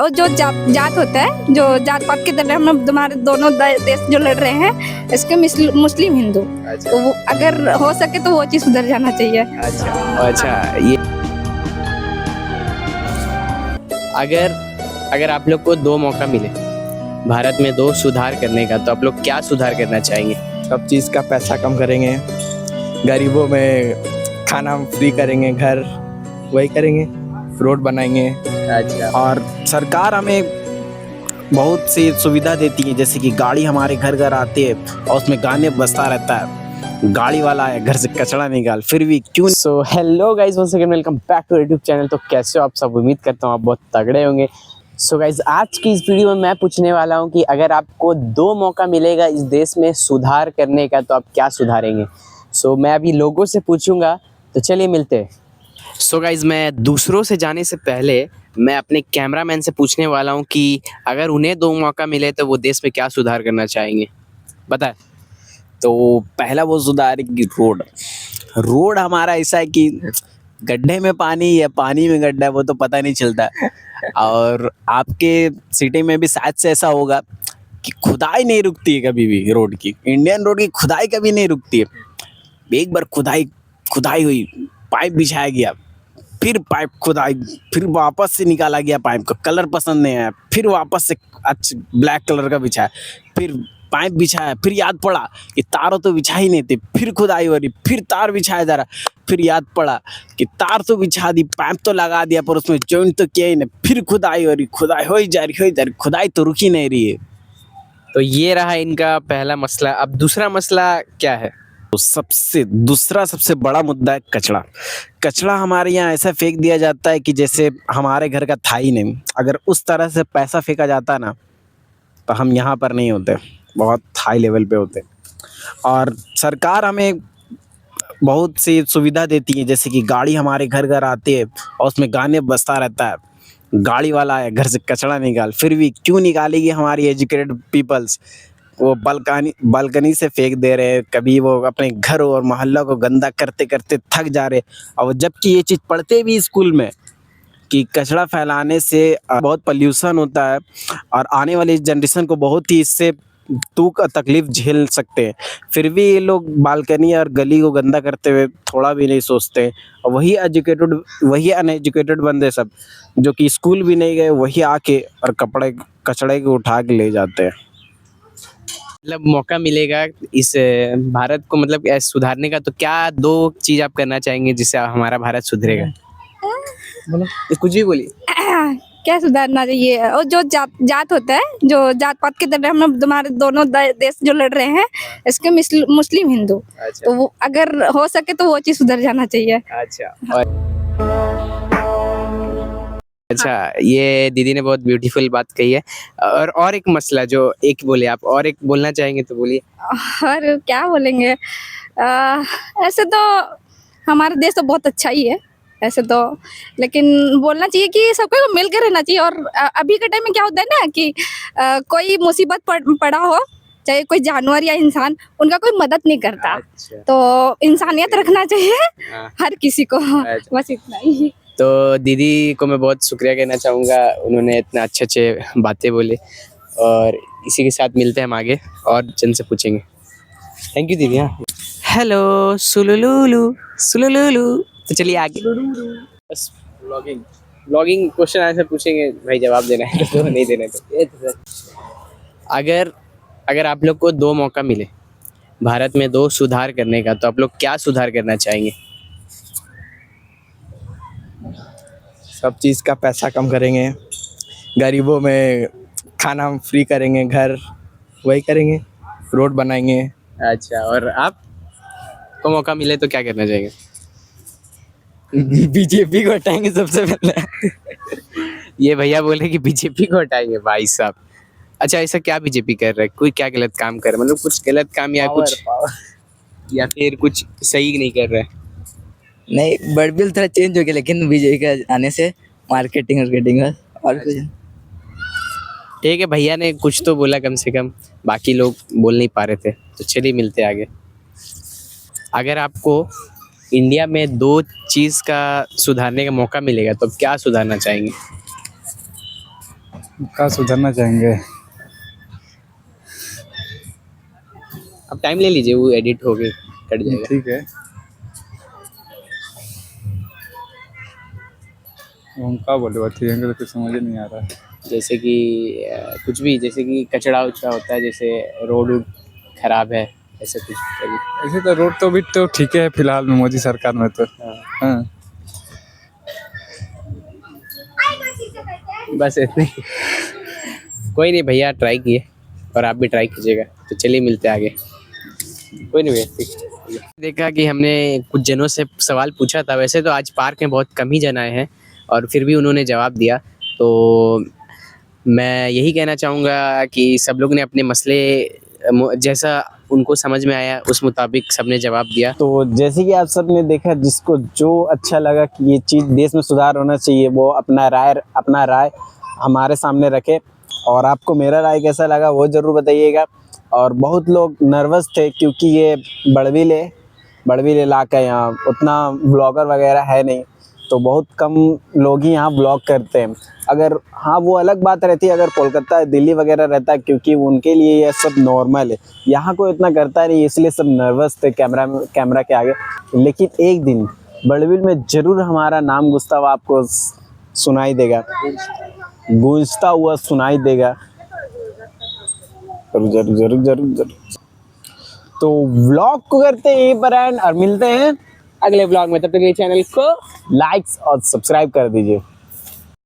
और जो जात होता है, जो जात पात के तरह हम तुम्हारे दोनों देश जो लड़ रहे हैं, इसके मुस्लिम हिंदू, अच्छा। तो वो अगर हो सके तो वो चीज़ सुधर जाना चाहिए। अच्छा ये अगर आप लोग को दो मौका मिले भारत में दो सुधार करने का, तो आप लोग क्या सुधार करना चाहेंगे? सब चीज़ का पैसा कम करेंगे, गरीबों में खाना फ्री करेंगे, घर वही करेंगे, रोड बनाएंगे। अच्छा। और सरकार हमें बहुत सी सुविधा देती है, जैसे कि गाड़ी हमारे घर घर आती है और उसमें गाने बजता रहता है, गाड़ी वाला है घर से कचरा निकाल, फिर भी क्यों। So hello guys, once again welcome back to YouTube channel. तो कैसे हो आप सब? उम्मीद करता हूँ आप बहुत तगड़े होंगे। सो गाइज, आज की इस वीडियो में मैं पूछने वाला हूँ कि अगर आपको दो मौका मिलेगा इस देश में सुधार करने का, तो आप क्या सुधारेंगे? सो मैं अभी लोगों से पूछूंगा, तो चलिए मिलते हैं। सो गाइज, मैं दूसरों से जाने से पहले मैं अपने कैमरामैन से पूछने वाला हूँ कि अगर उन्हें दो मौका मिले तो वो देश में क्या सुधार करना चाहेंगे, बताए। तो पहला वो सुधार की रोड हमारा ऐसा है कि गड्ढे में पानी या पानी में गड्ढा है वो तो पता नहीं चलता। और आपके सिटी में भी शायद से ऐसा होगा कि खुदाई नहीं रुकती है कभी भी। रोड की, इंडियन रोड की खुदाई कभी नहीं रुकती है। एक बार खुदाई हुई, पाइप बिछाया गया, फिर पाइप खुदाई, फिर वापस से निकाला गया पाइप का, कलर पसंद नहीं आया, फिर वापस से अच्छा ब्लैक कलर का बिछाया, फिर पाइप बिछाया, फिर याद पड़ा कि तारों तो बिछा ही नहीं थे, फिर खुदाई हो रही, फिर तार बिछाया जा रहा, फिर याद पड़ा कि तार तो बिछा दी, पाइप तो लगा दिया, पर उसमें जॉइंट तो किया ही नहीं, फिर खुदाई हो रही, खुदाई हो ही जा रही, खुदाई तो रुक ही नहीं रही है। तो ये रहा इनका पहला मसला। अब दूसरा मसला क्या है? तो सबसे बड़ा मुद्दा है कचरा हमारे यहाँ ऐसा फेंक दिया जाता है कि जैसे हमारे घर का था ही नहीं। अगर उस तरह से पैसा फेंका जाता ना तो हम यहाँ पर नहीं होते, बहुत हाई लेवल पे होते। और सरकार हमें बहुत सी सुविधा देती है, जैसे कि गाड़ी हमारे घर घर आती है और उसमें गाने बजता रहता है, गाड़ी वाला है घर से कचरा निकाल, फिर भी क्यों निकालेगी हमारी एजुकेटेड पीपल्स। वो बालकनी से फेंक दे रहे हैं, कभी वो अपने घर और मोहल्ला को गंदा करते करते थक जा रहे। और जबकि ये चीज़ पढ़ते भी स्कूल में कि कचरा फैलाने से बहुत पोल्यूशन होता है और आने वाली जनरेशन को बहुत ही इससे दुख और तकलीफ झेल सकते हैं, फिर भी ये लोग बालकनी और गली को गंदा करते हुए थोड़ा भी नहीं सोचते। और वही अनएजुकेटेड बंदे सब जो कि स्कूल भी नहीं गए, वही आके और कचड़े को उठा के ले जाते हैं। मतलब मौका मिलेगा इस भारत को मतलब सुधारने का, तो क्या दो चीज आप करना चाहेंगे जिससे हमारा भारत सुधरेगा? बोलो, कुछ भी बोलिए। क्या सुधारना चाहिए? और जो जात होता है, जो जात पात के तरह हम तुम्हारे दोनों देश जो लड़ रहे हैं, इसके मुस्लिम हिंदू, अच्छा। तो वो अगर हो सके तो वो चीज़ सुधर जाना चाहिए। अच्छा। अच्छा, ये दीदी ने बहुत ब्यूटीफुल बात कही है। और एक मसला जो एक बोले आप, और एक बोलना चाहेंगे तो बोलिए। और क्या बोलेंगे? ऐसे तो हमारा देश तो बहुत अच्छा ही है ऐसे तो, लेकिन बोलना चाहिए कि सबको मिल कर रहना चाहिए। और अभी के टाइम में क्या होता है ना कि कोई मुसीबत पड़ा हो, चाहे कोई जानवर या इंसान, उनका कोई मदद नहीं करता। अच्छा। तो इंसानियत रखना चाहिए हर किसी को। अच्छा। बस इतना ही। तो दीदी को मैं बहुत शुक्रिया कहना चाहूँगा, उन्होंने इतना अच्छे बातें बोले। और इसी के साथ मिलते हैं हम आगे और जन से पूछेंगे। थैंक यू दीदी। हाँ, हेलो सुलुलुलु। तो चलिए आगे, बस ब्लॉगिंग क्वेश्चन आंसर पूछेंगे भाई, जवाब देना है तो नहीं देना है तो। अगर आप लोग को दो मौका मिले भारत में दो सुधार करने का, तो आप लोग क्या सुधार करना चाहेंगे? सब चीज़ का पैसा कम करेंगे, गरीबों में खाना फ्री करेंगे, घर वही करेंगे, रोड बनाएंगे। अच्छा, और आप को मौका मिले तो क्या करना चाहेंगे? बीजेपी को हटाएंगे सबसे पहले। ये भैया बोले कि बीजेपी को हटाएंगे भाई साहब। अच्छा, ऐसा क्या बीजेपी कर रहा है? कोई क्या गलत काम कर रहा है? मतलब कुछ गलत काम या या फिर कुछ सही नहीं कर रहा है? नहीं, बड़बिल थोड़ा चेंज हो गया, लेकिन बीजेपी का आने से मार्केटिंग और कुछ। ठीक है, भैया ने कुछ तो बोला कम से कम, बाकी लोग बोल नहीं पा रहे थे। तो चलिए मिलते आगे। अगर आपको इंडिया में दो चीज़ का सुधारने का मौका मिलेगा तो क्या सुधारना चाहेंगे? का सुधरना चाहेंगे। अब टाइम ले लीजिए, वो एडिट हो गए कट जाएगा। ठीक है, हम क्या बोले बात तो कुछ समझ ही नहीं आ रहा है। जैसे कि कुछ भी, जैसे कि कचड़ा उचड़ा होता है, जैसे रोड वोड खराब है, ऐसे कुछ कभी। ऐसे तो रोड तो भी तो ठीक है फिलहाल में मोदी सरकार में तो। हाँ। हाँ, बस इतने ही। कोई नहीं भैया, ट्राई किए और आप भी ट्राई कीजिएगा। तो चलिए मिलते हैं आगे। कोई नहीं भैया, ठीक। देखा कि हमने कुछ जनों से सवाल पूछा था, वैसे तो आज पार्क में बहुत कम ही जन आए हैं और फिर भी उन्होंने जवाब दिया। तो मैं यही कहना चाहूँगा कि सब लोग ने अपने मसले जैसा उनको समझ में आया उस मुताबिक सबने जवाब दिया। तो जैसे कि आप सब ने देखा, जिसको जो अच्छा लगा कि ये चीज़ देश में सुधार होना चाहिए, वो अपना राय हमारे सामने रखे। और आपको मेरा राय कैसा लगा वो ज़रूर बताइएगा। और बहुत लोग नर्वस थे क्योंकि ये बड़बिल इलाका है, यहाँ उतना ब्लॉगर वगैरह है नहीं, तो बहुत कम लोग ही यहाँ ब्लॉग करते हैं। अगर हाँ, वो अलग बात रहती है अगर कोलकाता दिल्ली वगैरह रहता है, क्योंकि उनके लिए ये सब नॉर्मल है। यहाँ कोई इतना करता नहीं, इसलिए सब नर्वस थे कैमरा के आगे। लेकिन एक दिन बड़बिल में ज़रूर हमारा नाम गुस्ताव आपको सुनाई देगा, गूंजता हुआ सुनाई देगा। जरूर। तो व्लॉग को करते हैं यहीं पर एंड और मिलते हैं अगले ब्लॉग में। तब तक ये चैनल को लाइक्स और सब्सक्राइब कर दीजिए।